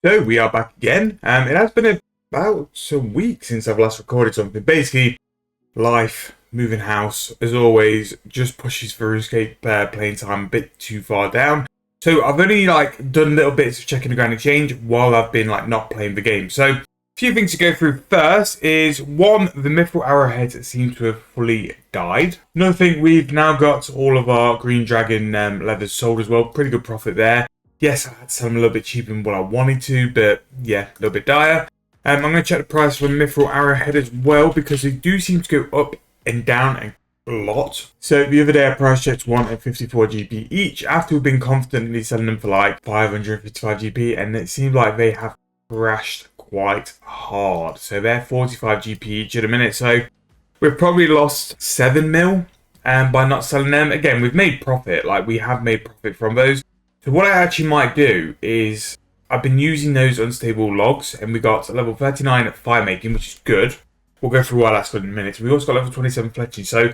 So we are back again. It has been about a week since I've last recorded something. Basically, life, moving house, as always, just pushes for Runescape playing time a bit too far down. So I've only done little bits of checking the Grand Exchange while I've been not playing the game. So a few things to go through first is one, the Mithril Arrowheads seem to have fully died. Another thing, we've now got all of our Green Dragon leathers sold as well. Pretty good profit there. Yes, I had to sell them a little bit cheaper than what I wanted to, but yeah, a little bit dire. I'm going to check the price for Mithril Arrowhead as well because they do seem to go up and down a lot. So the other day I price checked one at 54 GP each after we've been confidently selling them for 555 GP, and it seemed like they have crashed quite hard. So they're 45 GP each at a minute. So we've probably lost 7 mil by not selling them. Again, we've made profit. We have made profit from those. So what I actually might do is, I've been using those unstable logs, and we got level 39 at fire making, which is good. We'll go through all that in a minute. We also got level 27 fletching. So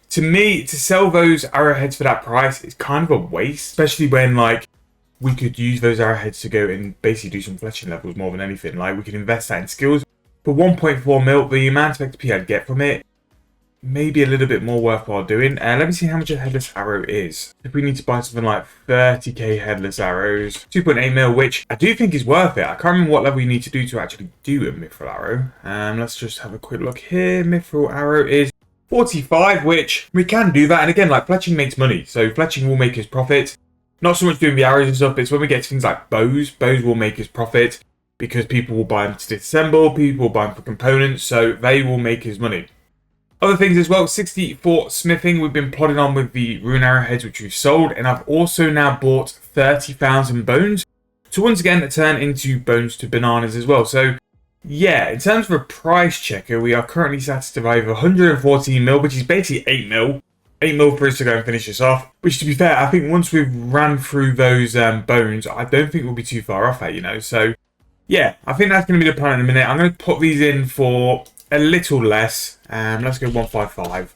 to me, to sell those arrowheads for that price is kind of a waste, especially when we could use those arrowheads to go and basically do some fletching levels more than anything. We could invest that in skills. For 1.4 mil, the amount of XP I'd get from it, maybe a little bit more worthwhile doing. Let me see how much a headless arrow is. If we need to buy something like 30k headless arrows, 2.8 mil, which I do think is worth it. I can't remember what level you need to do to actually do a mithril arrow. Let's just have a quick look here. Mithril arrow is 45, which we can do that. And again, fletching makes money, so fletching will make us profit. Not so much doing the arrows and stuff, it's when we get to things like bows. Bows will make us profit because people will buy them to disassemble, people will buy them for components, so they will make us money. Other things as well, 64 smithing. We've been plodding on with the rune arrowheads, which we've sold, and I've also now bought 30,000 bones to once again turn into bones to bananas as well. So yeah, in terms of a price checker, we are currently sat at over 114 mil, which is basically 8 mil. 8 mil for us to go and finish this off, which to be fair, I think once we've ran through those bones, I don't think we'll be too far off that, So yeah, I think that's going to be the plan in a minute. I'm going to put these in for a little less. Let's go 155.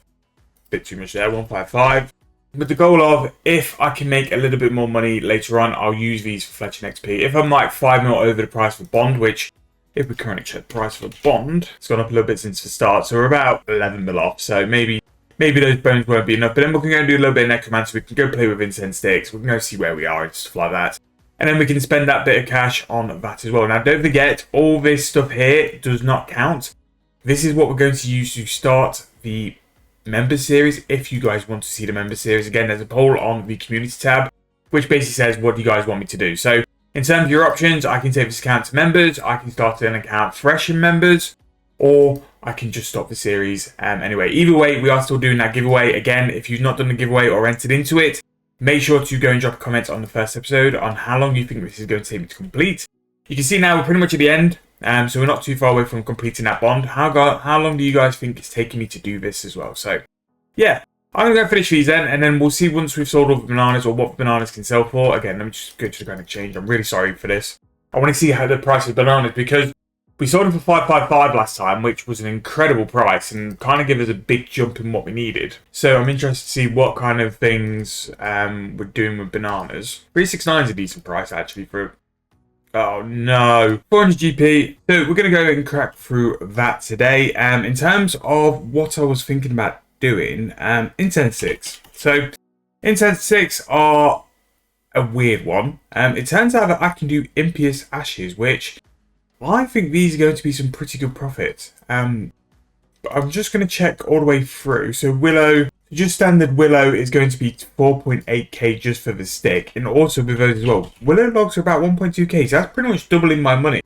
Bit too much there, 155. With the goal of, if I can make a little bit more money later on, I'll use these for fletching XP. If I'm 5 mil over the price for bond, which if we currently check the price for bond, it's gone up a little bit since the start, so we're about 11 mil off. So maybe those bones won't be enough, but then we can go and do a little bit of necromancy. We can go play with incense sticks. We can go see where we are and stuff like that. And then we can spend that bit of cash on that as well. Now, don't forget, all this stuff here does not count. This is what we're going to use to start the member series. If you guys want to see the member series, again, there's a poll on the community tab, which basically says, what do you guys want me to do? So in terms of your options, I can take this account to members, I can start an account fresh in members, or I can just stop the series. Anyway, either way, we are still doing that giveaway. Again, if you've not done the giveaway or entered into it, make sure to go and drop a comment on the first episode on how long you think this is going to take me to complete. You can see now we're pretty much at the end. So we're not too far away from completing that bond. How long do you guys think it's taking me to do this as well? So yeah, I'm going to go finish these then, and then we'll see once we've sold all the bananas or what the bananas can sell for. Again, let me just go to the Grand Exchange. I'm really sorry for this. I want to see how the price of bananas, because we sold them for 555 last time, which was an incredible price and kind of gave us a big jump in what we needed. So I'm interested to see what kind of things we're doing with bananas. 369 is a decent price actually for... Oh no, 400 GP. So we're going to go and crack through that today. In terms of what I was thinking about doing, incense sticks. So incense sticks are a weird one. It turns out that I can do impious ashes, which I think these are going to be some pretty good profit. But I'm just going to check all the way through. So willow, just standard willow is going to be 4.8k just for the stick, and also with those as well. Willow logs are about 1.2k, so that's pretty much doubling my money.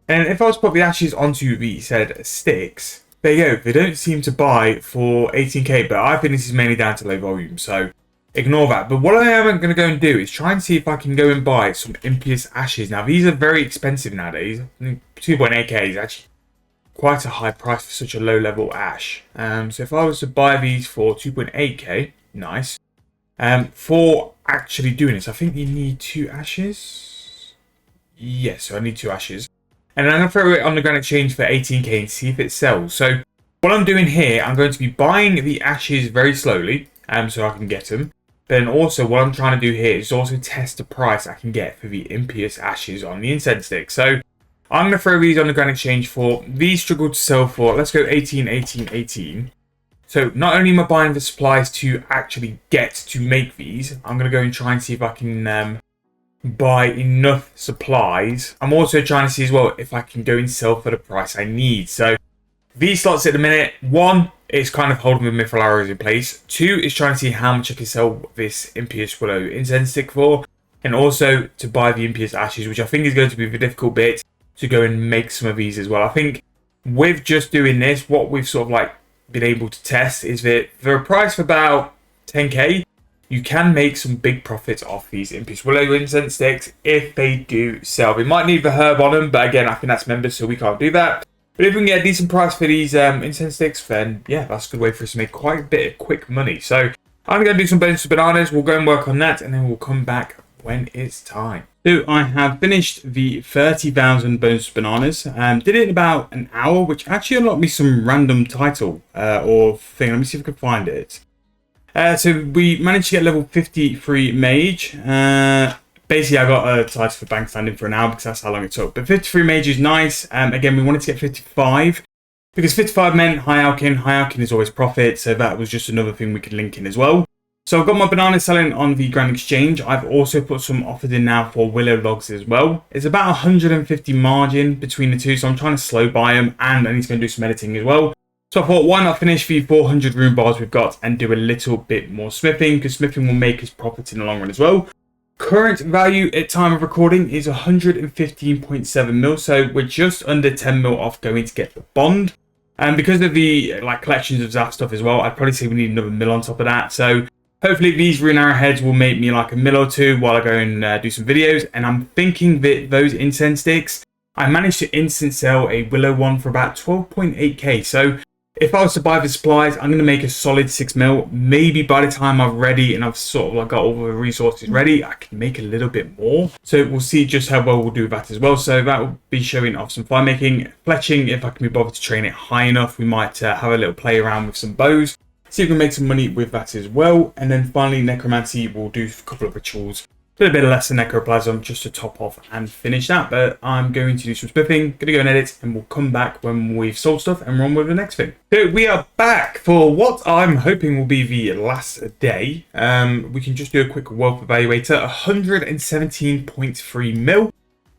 And if I was to put the ashes onto the said sticks, there you go. They don't seem to buy for 18k, but I think this is mainly down to low volume, so ignore that. But what I am going to go and do is try and see if I can go and buy some impious ashes. Now, these are very expensive nowadays. 2.8k is actually quite a high price for such a low level ash. So if I was to buy these for 2.8k, nice. For actually doing this, I think you need 2 ashes. Yes, so I need 2 ashes. And then I'm going to throw it on the Grand Exchange for 18k and see if it sells. So what I'm doing here, I'm going to be buying the ashes very slowly, so I can get them. But then also what I'm trying to do here is also test the price I can get for the impious ashes on the incense stick. So I'm going to throw these on the Grand Exchange for, these struggle to sell for, let's go 18, 18, 18. So not only am I buying the supplies to actually get to make these, I'm going to go and try and see if I can buy enough supplies. I'm also trying to see as well if I can go and sell for the price I need. So these slots at the minute, one is kind of holding the mithril arrows in place. Two is trying to see how much I can sell this impious willow incense stick for. And also to buy the impious ashes, which I think is going to be the difficult bit, to go and make some of these as well. I think with just doing this, what we've sort of like been able to test is that for a price of about 10k, you can make some big profits off these impious willow incense sticks if they do sell. We might need the herb on them, but again, I think that's members, so we can't do that. But if we can get a decent price for these incense sticks, then yeah, that's a good way for us to make quite a bit of quick money. So I'm going to do some bonus bananas. We'll go and work on that, and then we'll come back when it's time. So I have finished the 30,000 bonus bananas. Did it in about an hour, which actually unlocked me some random title or thing. Let me see if I can find it. So we managed to get level 53 mage. Basically, I got a title for bank standing for an hour because that's how long it took. But 53 mage is nice. Again, we wanted to get 55 because 55 meant high alkin. High alkin is always profit, so that was just another thing we could link in as well. So I've got my bananas selling on the Grand Exchange. I've also put some offers in now for willow logs as well. It's about 150 margin between the two, so I'm trying to slow buy them, and I need to go and do some editing as well. So I thought, why not finish the 400 rune bars we've got and do a little bit more smithing, because smithing will make us profit in the long run as well. Current value at time of recording is 115.7 mil, so we're just under 10 mil off going to get the bond. And because of the like collections of Zap stuff as well, I'd probably say we need another mil on top of that. So hopefully these rune arrowheads will make me like a mil or two while I go and do some videos. And I'm thinking that those incense sticks, I managed to instant sell a willow one for about 12.8k. So if I was to buy the supplies, I'm going to make a solid 6 mil. Maybe by the time I'm ready and I've sort of like got all the resources ready, I can make a little bit more. So we'll see just how well we'll do with that as well. So that will be showing off some fire making. Fletching, if I can be bothered to train it high enough, we might have a little play around with some bows. See if we can make some money with that as well. And then finally, necromancy, we'll do a couple of rituals. A little bit less than necroplasm just to top off and finish that. But I'm going to do some smithing, going to go and edit, and we'll come back when we've sold stuff and run with the next thing. So we are back for what I'm hoping will be the last day. We can just do a quick wealth evaluator. 117.3 mil.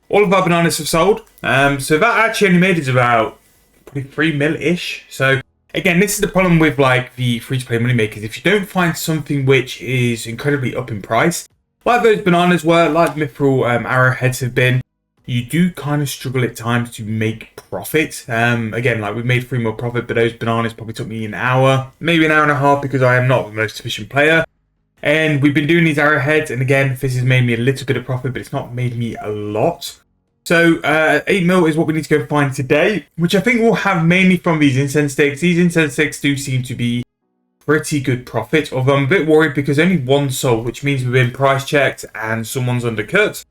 All of our bananas have sold. So that actually only made us about probably 3 mil-ish. So again, this is the problem with like the free-to-play money makers. If you don't find something which is incredibly up in price, like those bananas were, like mithril arrowheads have been, you do kind of struggle at times to make profit. Again, like we made 3 mil profit, but those bananas probably took me an hour, maybe an hour and a half, because I am not the most efficient player. And we've been doing these arrowheads, and again, this has made me a little bit of profit, but it's not made me a lot. So 8 mil is what we need to go find today, which I think we'll have mainly from these incense sticks. These incense sticks do seem to be pretty good profit, although I'm a bit worried because only one sold, which means we've been price checked and someone's undercut.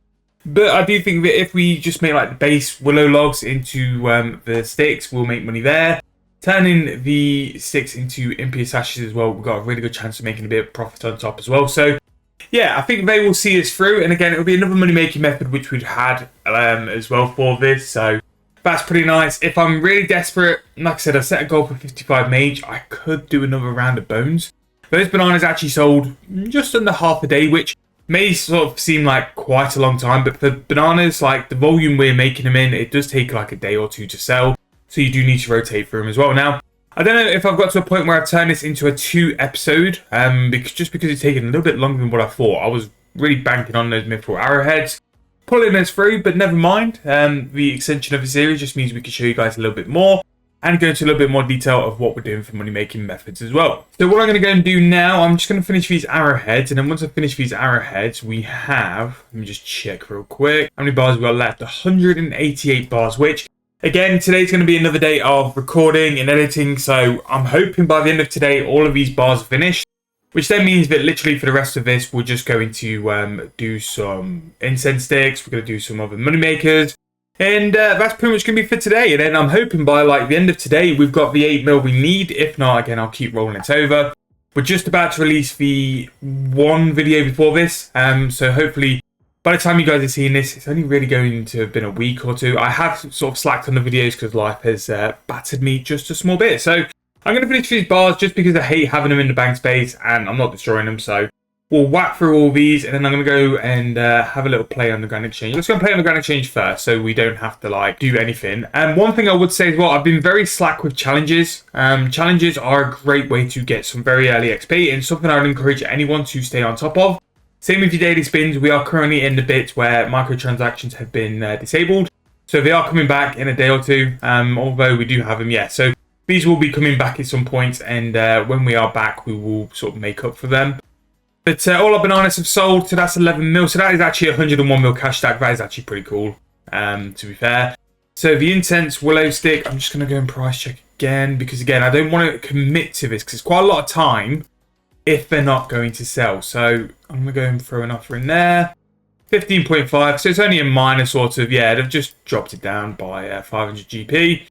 But I do think that if we just make like the base willow logs into the sticks, we'll make money there. Turning the sticks into impious ashes as well, we've got a really good chance of making a bit of profit on top as well. So yeah, I think they will see us through. And again, it'll be another money making method which we've had as well for this. So that's pretty nice. If I'm really desperate, like I said, I've set a goal for 55 mage. I could do another round of bones. Those bananas actually sold just under half a day, which may sort of seem like quite a long time. But for bananas, like the volume we're making them in, it does take like a day or two to sell. So you do need to rotate through them as well. Now, I don't know if I've got to a point where I've turned this into a 2 episode, because it's taken a little bit longer than what I thought. I was really banking on those mithril arrowheads, pulling us through, but never mind. The extension of the series just means we can show you guys a little bit more and go into a little bit more detail of what we're doing for money making methods as well. So what I'm going to go and do now, I'm just going to finish these arrowheads, and then once I finish these arrowheads, we have, let me just check real quick, how many bars we got left? 188 bars, which again, today's going to be another day of recording and editing, so I'm hoping by the end of today all of these bars are finished, which then means that literally for the rest of this we're just going to do some incense sticks, we're going to do some other money makers, and that's pretty much going to be for today. And then I'm hoping by like the end of today we've got the 8 mil we need. If not, again, I'll keep rolling it over. We're just about to release the one video before this, so hopefully by the time you guys are seeing this, it's only really going to have been a week or two. I have sort of slacked on the videos because life has battered me just a small bit. So I'm going to finish these bars just because I hate having them in the bank space and I'm not destroying them. So we'll whack through all these and then I'm going to go and have a little play on the Grand Exchange. Let's go and play on the Grand Exchange first so we don't have to like do anything. And one thing I would say as well, I've been very slack with challenges. Challenges are a great way to get some very early XP and something I would encourage anyone to stay on top of. Same with your daily spins. We are currently in the bit where microtransactions have been disabled. So they are coming back in a day or two, although we do have them yet. So these will be coming back at some point, and when we are back, we will sort of make up for them. But all our bananas have sold, so that's 11 mil. So that is actually 101 mil cash stack. That is actually pretty cool, to be fair. So the incense willow stick, I'm just going to go and price check again, because again, I don't want to commit to this, because it's quite a lot of time if they're not going to sell. So I'm going to go and throw an offer in there. 15.5, so it's only a minor sort of, yeah, they've just dropped it down by 500 GP.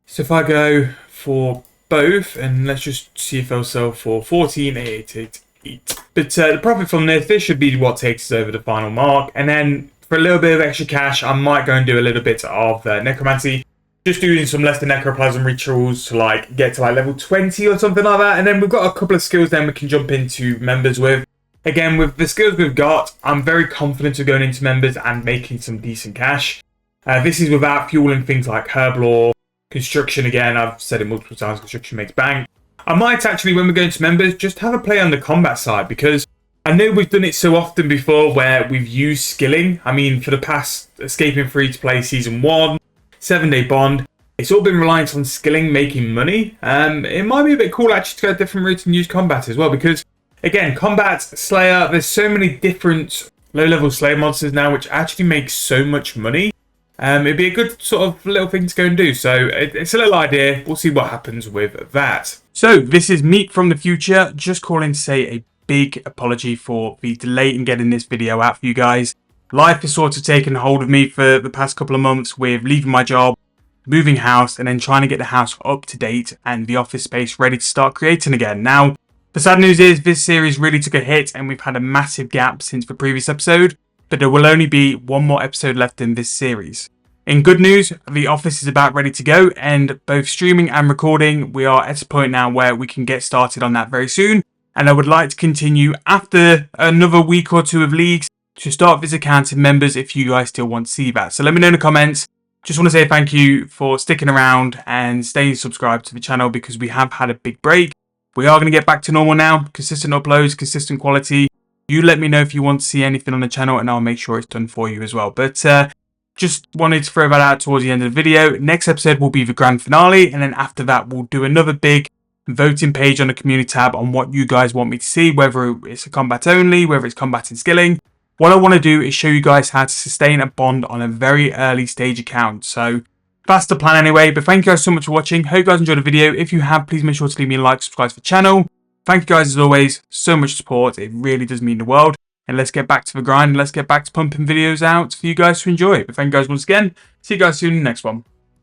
So if I go for both, and let's just see if they'll sell for 14,888. But the profit from this should be what takes us over the final mark. And then for a little bit of extra cash, I might go and do a little bit of necromancy. Just doing some less than necroplasm rituals to like get to like level 20 or something like that. And then we've got a couple of skills then we can jump into members with. Again, with the skills we've got, I'm very confident of going into members and making some decent cash. This is without fueling things like herb lore, construction. Again, I've said it multiple times, construction makes bank. I might actually, when we go into members, just have a play on the combat side, because I know we've done it so often before where we've used skilling. I mean, for the past Escaping Free to Play Season 1, 7-Day Bond, it's all been reliant on skilling, making money. It might be a bit cool actually to go a different route and use combat as well, because again, combat, Slayer, there's so many different low-level Slayer monsters now which actually make so much money. It'd be a good sort of little thing to go and do. So it's a little idea. We'll see what happens with that. So this is Meep from the future. Just calling to say a big apology for the delay in getting this video out for you guys. Life has sort of taken hold of me for the past couple of months with leaving my job, moving house, and then trying to get the house up to date and the office space ready to start creating again. Now, the sad news is this series really took a hit and we've had a massive gap since the previous episode, but there will only be one more episode left in this series. In good news, the office is about ready to go, and both streaming and recording, we are at a point now where we can get started on that very soon, and I would like to continue after another week or two of leagues to start this account in members if you guys still want to see that. So let me know in the comments. Just want to say thank you for sticking around and staying subscribed to the channel, because we have had a big break. We are going to get back to normal now. Consistent uploads, consistent quality. You let me know if you want to see anything on the channel and I'll make sure it's done for you as well. But just wanted to throw that out towards the end of the video. Next episode will be the grand finale. And then after that, we'll do another big voting page on the community tab on what you guys want me to see. Whether it's a combat only, whether it's combat and skilling. What I want to do is show you guys how to sustain a bond on a very early stage account. So that's the plan anyway, but thank you guys so much for watching. Hope you guys enjoyed the video. If you have, please make sure to leave me a like, subscribe to the channel. Thank you guys as always, so much support. It really does mean the world. And let's get back to the grind. Let's get back to pumping videos out for you guys to enjoy. But thank you guys once again. See you guys soon in the next one.